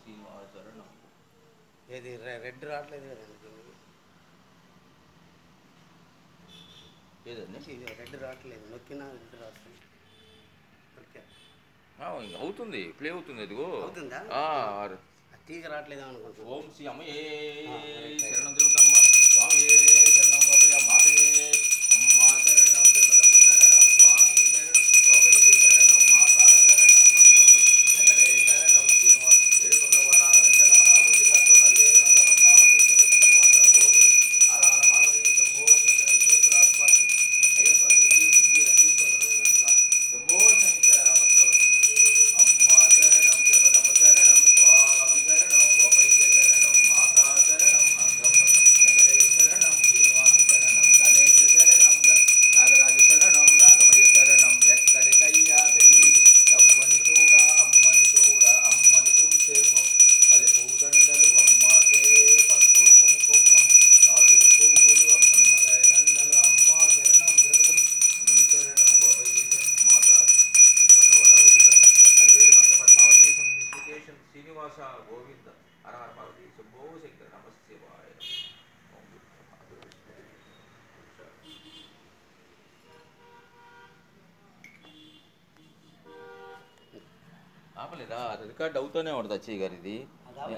శ్రీనివాసరణం. ఏది రెడ్ రావట్లేదు కదండి దీనికి. ఏదండి ఇది రెడ్ రావట్లేదు, నొక్కినా రెడ్ రాస్తుంది. ఓకే, అవుతుంది, ప్లే అవుతుంది. అదిగో అవుతుందా? తీగ రావట్లేదా అనుకుంటున్నాను. ఓం శ్రీ అమ్మయే రైట్. శరణం తిరుగుతమ్మ, స్వామి శరణం గోపయ్య మాతయే అమ్మ శరణం తిరుపతమ్మ శరణం, స్వామి శరణం గోపయ్య శరణం, మాతా శరణం మంగమ్మ వెంకటేశ శరణం, శ్రీనివాస ఏడుకొండవాడ వెంకటరమణ బొద్దికాతో నల్వేలి రంగ పద్మావతి శ్రీనివాస గోవింద్ హర హర పార్వతీ శంభో శంకర విఘ్నేశ్వర అయ్యప్ప శివుడి బుద్ధి రంగేశ్వర శంభో శంకర రమస్వ అమ్మ శరణం తిరుపతమ్మ శరణం, స్వామి శరణం గోపయ్య శరణం, మాతా శరణం మంగమ్మ వెంకటేశ శరణం, శ్రీనివాస శరణం గణేశ శరణం, నాగరాజు శరణం నాగమయ్య శరణం. ఎక్కడికయ్యా తిరిగి ఎవ్వని చూడ అమ్మని చూడ, అమ్మని చూసేమో మల్లెపూ దండలు అమ్మాకే, పసుపు కుంకుమ రాజులు పువ్వులు అమ్మ నిమ్మకాయ దండలు, అమ్మ శరణం తిరుపతం శరణం గోపయ్య శరణం, మాతా తిరుకొండవర ఉదిత నల్వేలి మంగ పద్మావతి సంకేశం శ్రీనివాస గోవింద హర హర పార్వతీ శంభో శంకర నమ శివాయ. ఆపలేదా? రికార్డ్ అవుతూనే ఉంటుంది అచ్చయ్య గారు ఇది. అది